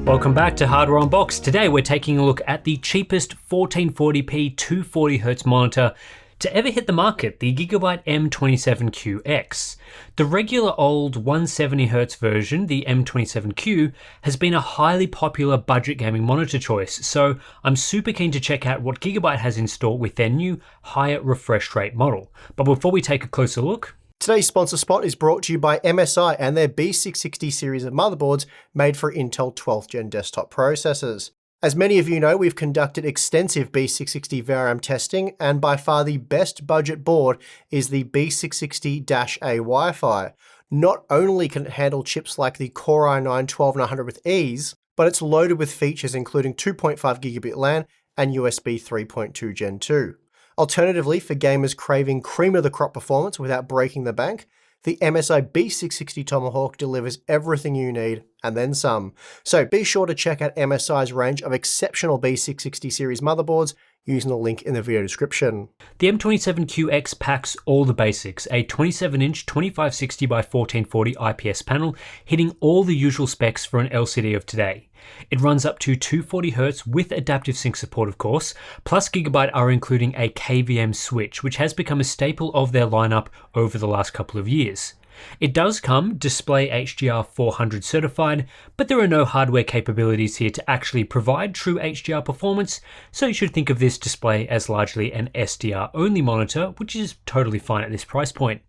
Welcome back to Hardware Unboxed. Today we're taking a look at the cheapest 1440p 240Hz monitor to ever hit the market, the Gigabyte M27Q. The regular old 170Hz version, the M27Q, has been a highly popular budget gaming monitor choice, so I'm super keen to check out what Gigabyte has in store with their new higher refresh rate model. But before we take a closer look, today's sponsor spot is brought to you by MSI and their B660 series of motherboards made for Intel 12th Gen desktop processors. As many of you know, we've conducted extensive B660 VRM testing, and by far the best budget board is the B660-A Wi-Fi. Not only can it handle chips like the Core i9-12900 with ease, but it's loaded with features including 2.5 gigabit LAN and USB 3.2 Gen 2. Alternatively, for gamers craving cream of the crop performance without breaking the bank, the MSI B660 Tomahawk delivers everything you need and then some. So be sure to check out MSI's range of exceptional B660 series motherboards using the link in the video description. The M27Q packs all the basics, a 27-inch 2560 by 1440 IPS panel hitting all the usual specs for an LCD of today. It runs up to 240Hz with adaptive sync support, of course, plus Gigabyte are including a KVM switch, which has become a staple of their lineup over the last couple of years. It does come display HDR 400 certified, but there are no hardware capabilities here to actually provide true HDR performance, so you should think of this display as largely an SDR only monitor, which is totally fine at this price point.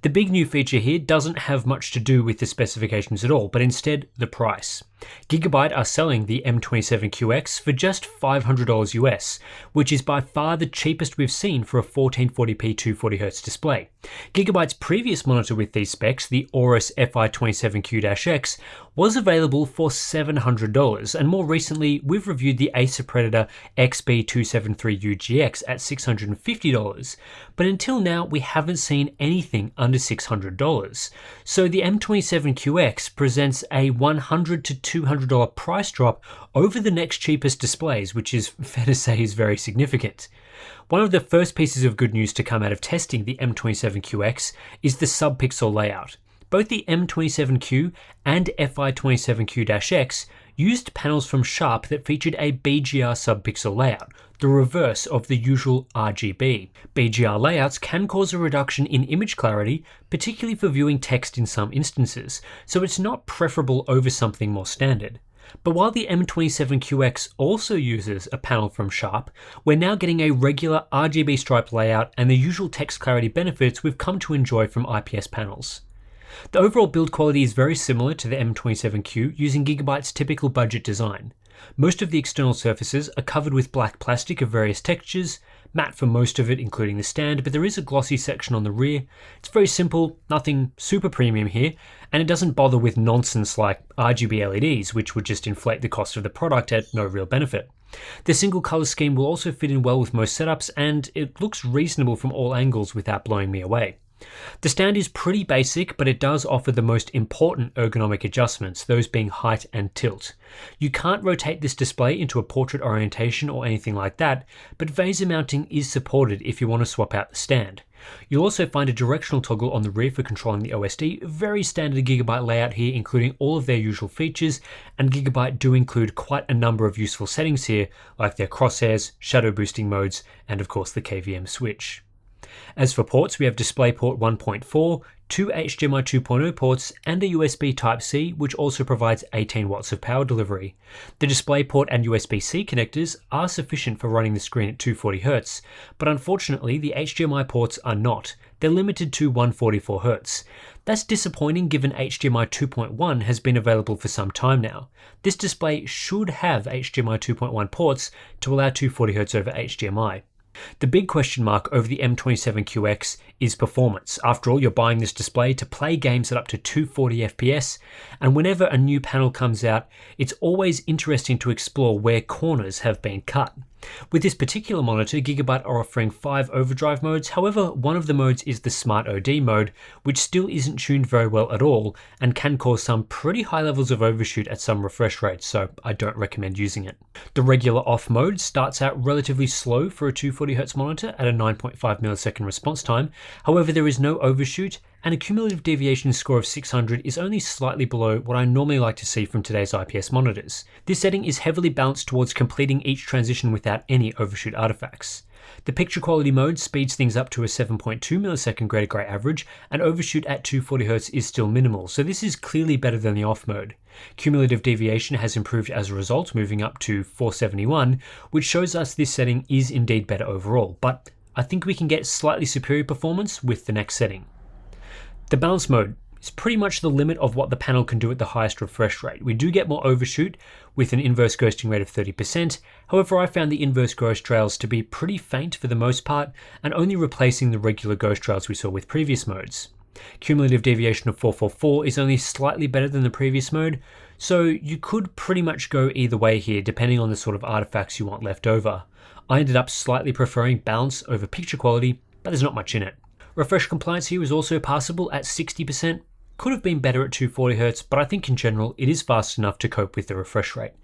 The big new feature here doesn't have much to do with the specifications at all, but instead the price. Gigabyte are selling the M27Q for just $500 US, which is by far the cheapest we've seen for a 1440p 240Hz display. Gigabyte's previous monitor with these specs, the Aorus FI27Q-X, was available for $700, and more recently we've reviewed the Acer Predator XB273UGX at $650, but until now we haven't seen anything under $600. So the M27Q presents a $100 to $200 price drop over the next cheapest displays, which is fair to say is very significant. One of the first pieces of good news to come out of testing the M27Q is the sub-pixel layout. Both the M27Q and FI27Q-X used panels from Sharp that featured a BGR sub-pixel layout, the reverse of the usual RGB. BGR layouts can cause a reduction in image clarity, particularly for viewing text in some instances, so it's not preferable over something more standard. But while the M27Q also uses a panel from Sharp, we're now getting a regular RGB stripe layout and the usual text clarity benefits we've come to enjoy from IPS panels. The overall build quality is very similar to the M27Q using Gigabyte's typical budget design. Most of the external surfaces are covered with black plastic of various textures, matte for most of it including the stand, but there is a glossy section on the rear. It's very simple, nothing super premium here, and it doesn't bother with nonsense like RGB LEDs, which would just inflate the cost of the product at no real benefit. The single color scheme will also fit in well with most setups, and it looks reasonable from all angles without blowing me away. The stand is pretty basic, but it does offer the most important ergonomic adjustments, those being height and tilt. You can't rotate this display into a portrait orientation or anything like that, but VESA mounting is supported if you want to swap out the stand. You'll also find a directional toggle on the rear for controlling the OSD, very standard Gigabyte layout here, including all of their usual features, and Gigabyte do include quite a number of useful settings here, like their crosshairs, shadow boosting modes, and of course the KVM switch. As for ports, we have DisplayPort 1.4, two HDMI 2.0 ports, and a USB Type-C, which also provides 18 watts of power delivery. The DisplayPort and USB-C connectors are sufficient for running the screen at 240Hz, but unfortunately the HDMI ports are not. They're limited to 144Hz. That's disappointing given HDMI 2.1 has been available for some time now. This display should have HDMI 2.1 ports to allow 240Hz over HDMI. The big question mark over the M27Q is performance. After all, you're buying this display to play games at up to 240 FPS, and whenever a new panel comes out, it's always interesting to explore where corners have been cut. With this particular monitor, Gigabyte are offering 5 overdrive modes, however one of the modes is the Smart OD mode, which still isn't tuned very well at all and can cause some pretty high levels of overshoot at some refresh rates, so I don't recommend using it. The regular off mode starts out relatively slow for a 240Hz monitor at a 9.5 millisecond response time, however there is no overshoot and a cumulative deviation score of 600 is only slightly below what I normally like to see from today's IPS monitors. This setting is heavily balanced towards completing each transition without any overshoot artifacts. The picture quality mode speeds things up to a 7.2 millisecond greater gray average, and overshoot at 240Hz is still minimal, so this is clearly better than the off mode. Cumulative deviation has improved as a result, moving up to 471, which shows us this setting is indeed better overall, but I think we can get slightly superior performance with the next setting. The balance mode is pretty much the limit of what the panel can do at the highest refresh rate. We do get more overshoot with an inverse ghosting rate of 30%, however I found the inverse ghost trails to be pretty faint for the most part and only replacing the regular ghost trails we saw with previous modes. Cumulative deviation of 444 is only slightly better than the previous mode, so you could pretty much go either way here depending on the sort of artifacts you want left over. I ended up slightly preferring balance over picture quality, but there's not much in it. Refresh compliance here is also passable at 60%, could have been better at 240Hz, but I think in general it is fast enough to cope with the refresh rate.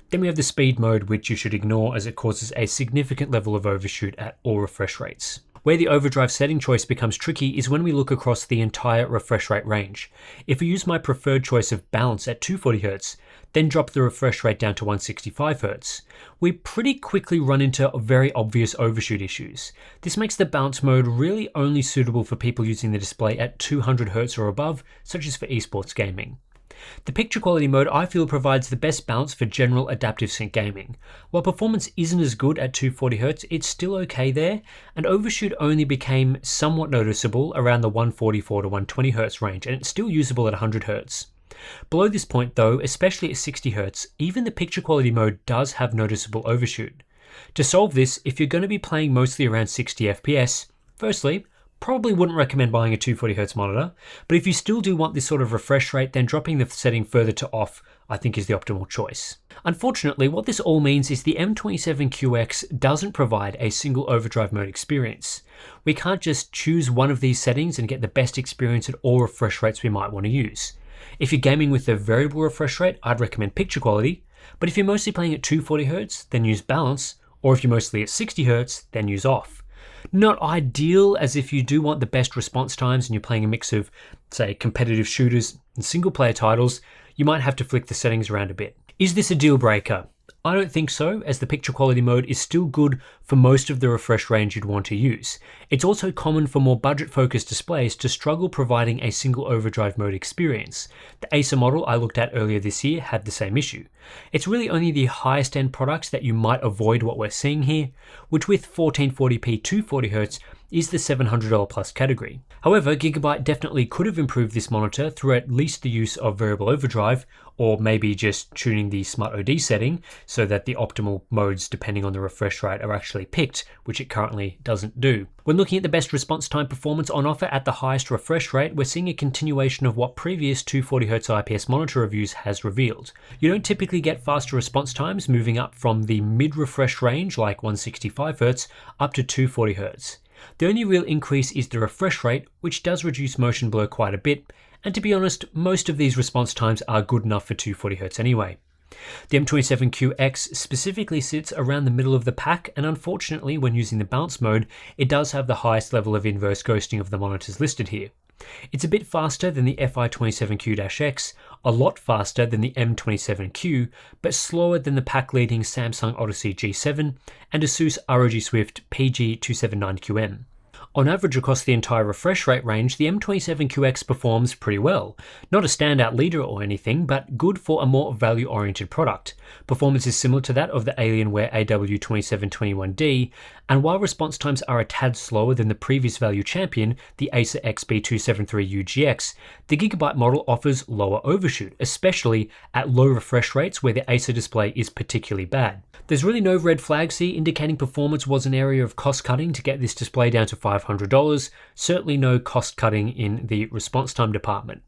Then we have the speed mode, which you should ignore as it causes a significant level of overshoot at all refresh rates. Where the overdrive setting choice becomes tricky is when we look across the entire refresh rate range. If I use my preferred choice of balance at 240Hz, then drop the refresh rate down to 165Hz, we pretty quickly run into very obvious overshoot issues. This makes the balance mode really only suitable for people using the display at 200Hz or above, such as for esports gaming. The picture quality mode I feel provides the best balance for general adaptive sync gaming. While performance isn't as good at 240Hz, it's still okay there, and overshoot only became somewhat noticeable around the 144 to 120Hz range, and it's still usable at 100Hz. Below this point though, especially at 60Hz, even the picture quality mode does have noticeable overshoot. To solve this, if you're going to be playing mostly around 60 FPS, firstly, probably wouldn't recommend buying a 240Hz monitor, but if you still do want this sort of refresh rate, then dropping the setting further to off I think is the optimal choice. Unfortunately, what this all means is the M27QX doesn't provide a single overdrive mode experience. We can't just choose one of these settings and get the best experience at all refresh rates we might want to use. If you're gaming with a variable refresh rate, I'd recommend picture quality, but if you're mostly playing at 240Hz, then use balance, or if you're mostly at 60Hz, then use off. Not ideal, as if you do want the best response times and you're playing a mix of, say, competitive shooters and single player titles, you might have to flick the settings around a bit. Is this a deal breaker? I don't think so, as the picture quality mode is still good for most of the refresh range you'd want to use. It's also common for more budget-focused displays to struggle providing a single overdrive mode experience. The Acer model I looked at earlier this year had the same issue. It's really only the highest end products that you might avoid what we're seeing here, which with 1440p 240Hz is the $700 plus category. However, Gigabyte definitely could have improved this monitor through at least the use of variable overdrive, or maybe just tuning the Smart OD setting so that the optimal modes depending on the refresh rate are actually picked, which it currently doesn't do. When looking at the best response time performance on offer at the highest refresh rate, we're seeing a continuation of what previous 240Hz IPS monitor reviews has revealed. You don't typically get faster response times moving up from the mid-refresh range like 165Hz up to 240Hz. The only real increase is the refresh rate, which does reduce motion blur quite a bit, and to be honest, most of these response times are good enough for 240Hz anyway. The M27QX specifically sits around the middle of the pack, and unfortunately when using the balance mode, it does have the highest level of inverse ghosting of the monitors listed here. It's a bit faster than the FI27Q-X, a lot faster than the M27Q, but slower than the pack-leading Samsung Odyssey G7 and Asus ROG Swift PG279QM. On average across the entire refresh rate range, the M27QX performs pretty well. Not a standout leader or anything, but good for a more value-oriented product. Performance is similar to that of the Alienware AW2721D, and while response times are a tad slower than the previous value champion, the Acer XB273UGX, the Gigabyte model offers lower overshoot, especially at low refresh rates where the Acer display is particularly bad. There's really no red flags here indicating performance was an area of cost cutting to get this display down to $500, certainly no cost cutting in the response time department.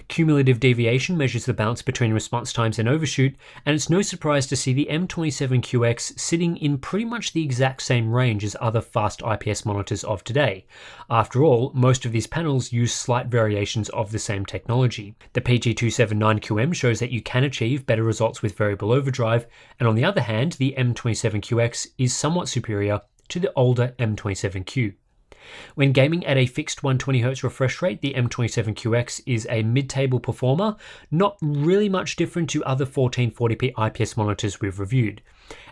Cumulative deviation measures the balance between response times and overshoot, and it's no surprise to see the M27QX sitting in pretty much the exact same range as other fast IPS monitors of today. After all, most of these panels use slight variations of the same technology. The PG279QM shows that you can achieve better results with variable overdrive, and on the other hand, the M27QX is somewhat superior to the older M27Q. When gaming at a fixed 120Hz refresh rate, the M27QX is a mid-table performer, not really much different to other 1440p IPS monitors we've reviewed.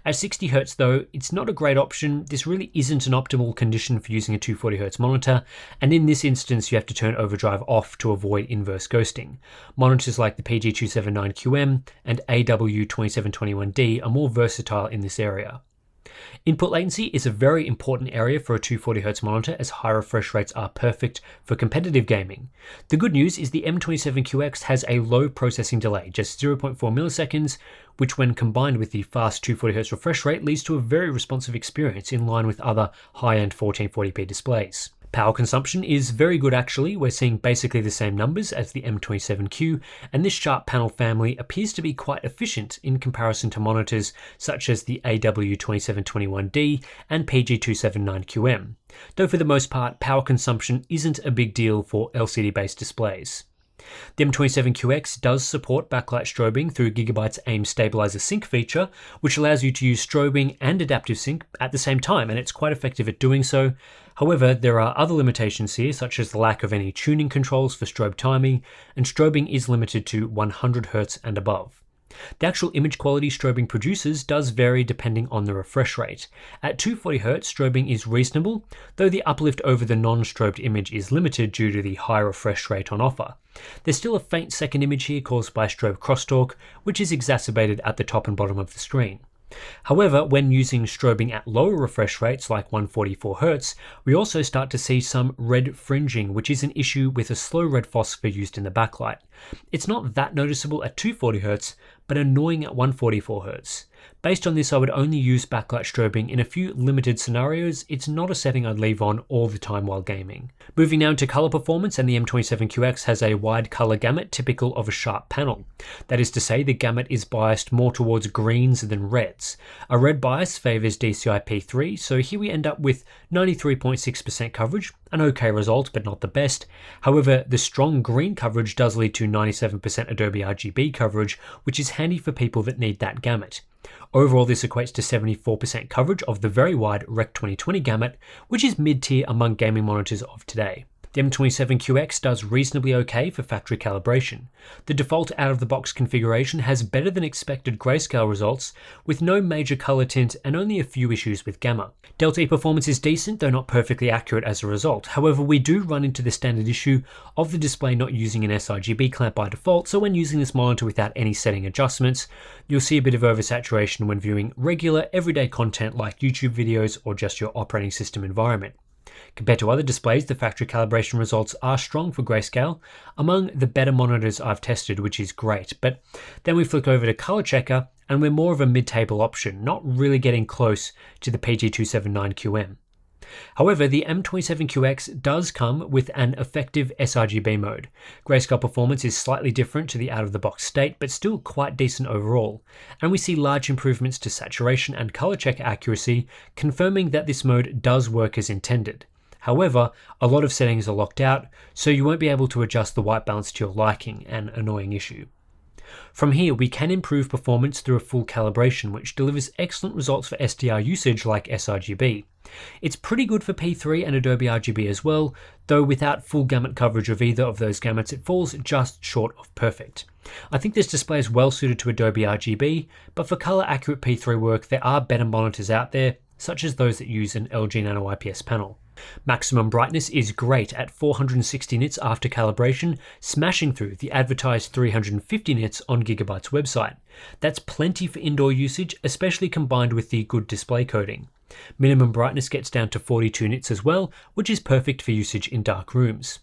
At 60Hz though, it's not a great option. This really isn't an optimal condition for using a 240Hz monitor, and in this instance you have to turn Overdrive off to avoid inverse ghosting. Monitors like the PG279QM and AW2721D are more versatile in this area. Input latency is a very important area for a 240Hz monitor, as high refresh rates are perfect for competitive gaming. The good news is the M27QX has a low processing delay, just 0.4 milliseconds, which when combined with the fast 240Hz refresh rate leads to a very responsive experience in line with other high-end 1440p displays. Power consumption is very good actually. We're seeing basically the same numbers as the M27Q, and this sharp panel family appears to be quite efficient in comparison to monitors such as the AW2721D and PG279QM, though for the most part power consumption isn't a big deal for LCD-based displays. The M27QX does support backlight strobing through Gigabyte's AIM stabilizer sync feature, which allows you to use strobing and adaptive sync at the same time, and it's quite effective at doing so. However, there are other limitations here, such as the lack of any tuning controls for strobe timing, and strobing is limited to 100Hz and above. The actual image quality strobing produces does vary depending on the refresh rate. At 240Hz, strobing is reasonable, though the uplift over the non-strobed image is limited due to the high refresh rate on offer. There's still a faint second image here caused by strobe crosstalk, which is exacerbated at the top and bottom of the screen. However, when using strobing at lower refresh rates like 144Hz, we also start to see some red fringing, which is an issue with a slow red phosphor used in the backlight. It's not that noticeable at 240Hz, but annoying at 144Hz. Based on this, I would only use backlight strobing in a few limited scenarios. It's not a setting I'd leave on all the time while gaming. Moving now to color performance, and the M27QX has a wide color gamut typical of a sharp panel. That is to say, the gamut is biased more towards greens than reds. A red bias favors DCI P3, so here we end up with 93.6% coverage, an okay result but not the best. However, the strong green coverage does lead to 97% Adobe RGB coverage, which is handy for people that need that gamut. Overall, this equates to 74% coverage of the very wide Rec 2020 gamut, which is mid-tier among gaming monitors of today. The M27QX does reasonably okay for factory calibration. The default out-of-the-box configuration has better than expected grayscale results, with no major color tint and only a few issues with gamma. Delta E performance is decent, though not perfectly accurate as a result. However, we do run into the standard issue of the display not using an sRGB clamp by default, so when using this monitor without any setting adjustments, you'll see a bit of oversaturation when viewing regular, everyday content like YouTube videos or just your operating system environment. Compared to other displays, the factory calibration results are strong for grayscale, among the better monitors I've tested, which is great. But then we flick over to Color Checker, and we're more of a mid-table option, not really getting close to the PG279QM. However, the M27QX does come with an effective sRGB mode. Grayscale performance is slightly different to the out-of-the-box state, but still quite decent overall, and we see large improvements to saturation and color checker accuracy, confirming that this mode does work as intended. However, a lot of settings are locked out, so you won't be able to adjust the white balance to your liking, an annoying issue. From here, we can improve performance through a full calibration, which delivers excellent results for SDR usage like sRGB. It's pretty good for P3 and Adobe RGB as well, though without full gamut coverage of either of those gamuts, it falls just short of perfect. I think this display is well suited to Adobe RGB, but for color accurate P3 work, there are better monitors out there, such as those that use an LG Nano IPS panel. Maximum brightness is great at 460 nits after calibration, smashing through the advertised 350 nits on Gigabyte's website. That's plenty for indoor usage, especially combined with the good display coding. Minimum brightness gets down to 42 nits as well, which is perfect for usage in dark rooms.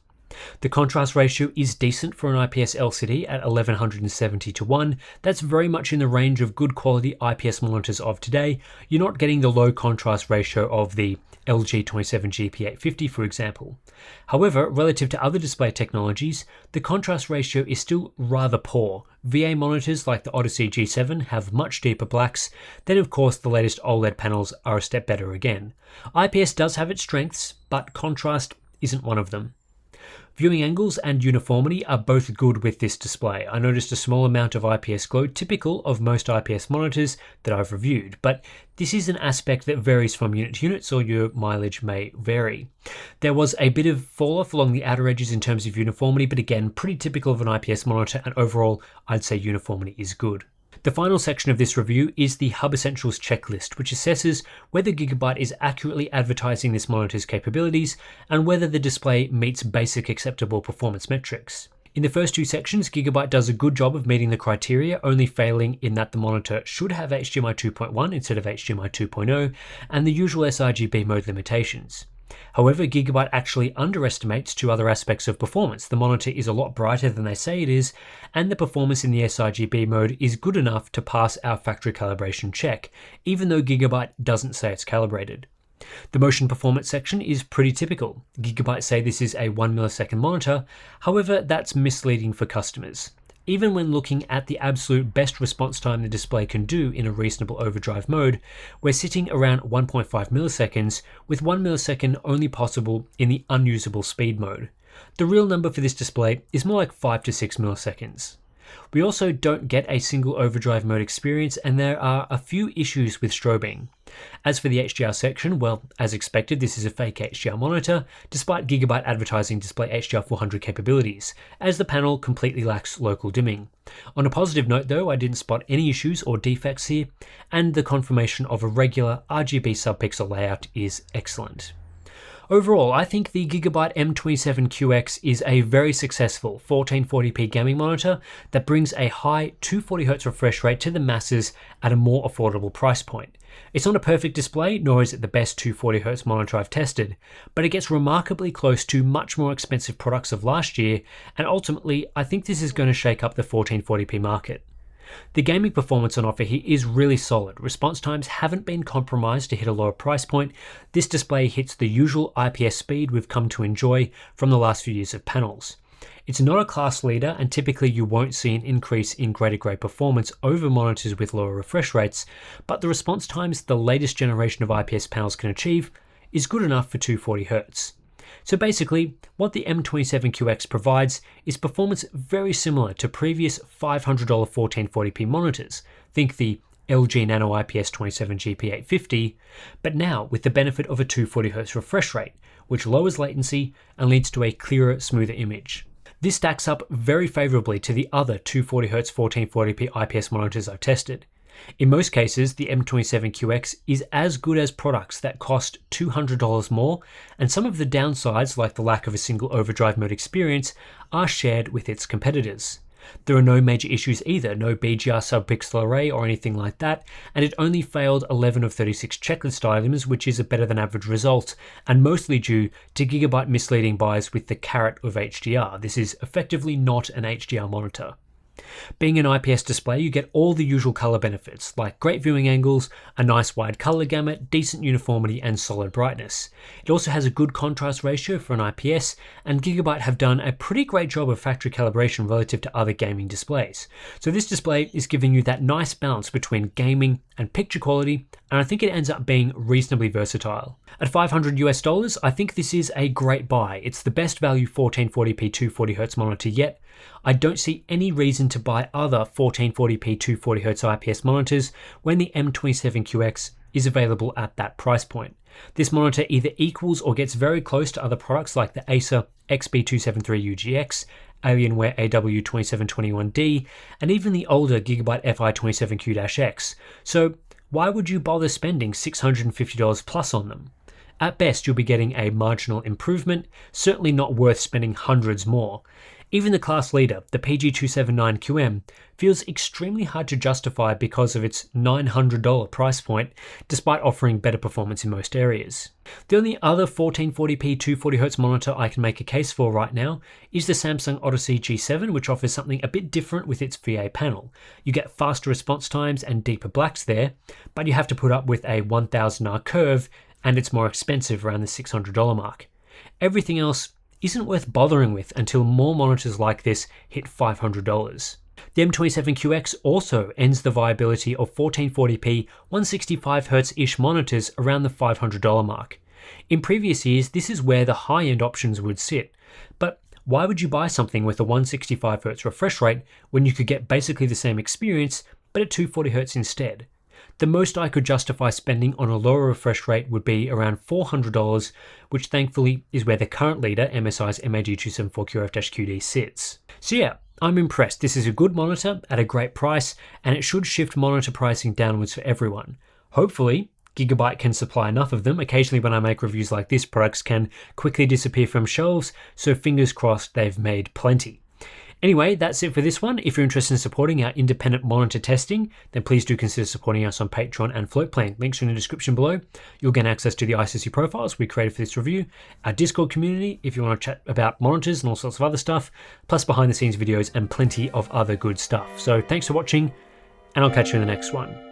The contrast ratio is decent for an IPS LCD at 1170:1. That's very much in the range of good quality IPS monitors of today. You're not getting the low contrast ratio of the LG 27GP850, for example. However, relative to other display technologies, the contrast ratio is still rather poor. VA monitors like the Odyssey G7 have much deeper blacks, then of course the latest OLED panels are a step better again. IPS does have its strengths, but contrast isn't one of them. Viewing angles and uniformity are both good with this display. I noticed a small amount of IPS glow, typical of most IPS monitors that I've reviewed, but this is an aspect that varies from unit to unit, so your mileage may vary. There was a bit of fall off along the outer edges in terms of uniformity, but again, pretty typical of an IPS monitor, and overall, I'd say uniformity is good. The final section of this review is the Hub Essentials checklist, which assesses whether Gigabyte is accurately advertising this monitor's capabilities and whether the display meets basic acceptable performance metrics. In the first two sections, Gigabyte does a good job of meeting the criteria, only failing in that the monitor should have HDMI 2.1 instead of HDMI 2.0 and the usual sRGB mode limitations. However, Gigabyte actually underestimates two other aspects of performance. The monitor is a lot brighter than they say it is, and the performance in the sRGB mode is good enough to pass our factory calibration check, even though Gigabyte doesn't say it's calibrated. The motion performance section is pretty typical. Gigabyte say this is a 1 millisecond monitor, however, that's misleading for customers. Even when looking at the absolute best response time the display can do in a reasonable overdrive mode, we're sitting around 1.5 milliseconds, with 1 millisecond only possible in the unusable speed mode. The real number for this display is more like 5 to 6 milliseconds. We also don't get a single overdrive mode experience, and there are a few issues with strobing. As for the HDR section, well, as expected, this is a fake HDR monitor, despite Gigabyte advertising display HDR 400 capabilities, as the panel completely lacks local dimming. On a positive note though, I didn't spot any issues or defects here, and the confirmation of a regular RGB subpixel layout is excellent. Overall, I think the Gigabyte M27QX is a very successful 1440p gaming monitor that brings a high 240Hz refresh rate to the masses at a more affordable price point. It's not a perfect display, nor is it the best 240Hz monitor I've tested, but it gets remarkably close to much more expensive products of last year, and ultimately, I think this is going to shake up the 1440p market. The gaming performance on offer here is really solid. Response times haven't been compromised to hit a lower price point. This display hits the usual IPS speed we've come to enjoy from the last few years of panels. It's not a class leader, and typically you won't see an increase in greater grey performance over monitors with lower refresh rates, but the response times the latest generation of IPS panels can achieve is good enough for 240Hz. So basically, what the M27QX provides is performance very similar to previous $500 1440p monitors. Think the LG Nano IPS 27GP850, but now with the benefit of a 240Hz refresh rate, which lowers latency and leads to a clearer, smoother image. This stacks up very favorably to the other 240Hz 1440p IPS monitors I've tested. In most cases, the M27QX is as good as products that cost $200 more, and some of the downsides, like the lack of a single overdrive mode experience, are shared with its competitors. There are no major issues either, no BGR subpixel array or anything like that, and it only failed 11 of 36 checklist items, which is a better than average result, and mostly due to Gigabyte misleading buyers with the carrot of HDR. This is effectively not an HDR monitor. Being an IPS display, you get all the usual color benefits, like great viewing angles, a nice wide color gamut, decent uniformity, and solid brightness. It also has a good contrast ratio for an IPS, and Gigabyte have done a pretty great job of factory calibration relative to other gaming displays. So this display is giving you that nice balance between gaming and picture quality, and I think it ends up being reasonably versatile. At $500 I think this is a great buy. It's the best value 1440p 240Hz monitor yet. I don't see any reason to buy other 1440p 240Hz IPS monitors when the M27QX is available at that price point. This monitor either equals or gets very close to other products like the Acer XB273UGX, Alienware AW2721D, and even the older Gigabyte FI27Q-X. So why would you bother spending $650 plus on them? At best, you'll be getting a marginal improvement, certainly not worth spending hundreds more. Even the class leader, the PG279QM, feels extremely hard to justify because of its $900 price point, despite offering better performance in most areas. The only other 1440p 240Hz monitor I can make a case for right now is the Samsung Odyssey G7, which offers something a bit different with its VA panel. You get faster response times and deeper blacks there, but you have to put up with a 1000R curve, and it's more expensive around the $600 mark. Everything else isn't worth bothering with until more monitors like this hit $500. The M27QX also ends the viability of 1440p 165Hz-ish monitors around the $500 mark. In previous years, this is where the high-end options would sit, but Why would you buy something with a 165Hz refresh rate when you could get basically the same experience but at 240Hz instead? The most I could justify spending on a lower refresh rate would be around $400, which thankfully is where the current leader, MSI's MAG274QF-QD sits. So yeah, I'm impressed. This is a good monitor at a great price, and it should shift monitor pricing downwards for everyone. Hopefully, Gigabyte can supply enough of them. Occasionally when I make reviews like this, products can quickly disappear from shelves, so fingers crossed they've made plenty. Anyway, that's it for this one. If you're interested in supporting our independent monitor testing, then please do consider supporting us on Patreon and Floatplane. Links are in the description below. You'll gain access to the ICC profiles we created for this review, our Discord community if you want to chat about monitors and all sorts of other stuff, plus behind the scenes videos and plenty of other good stuff. So thanks for watching, and I'll catch you in the next one.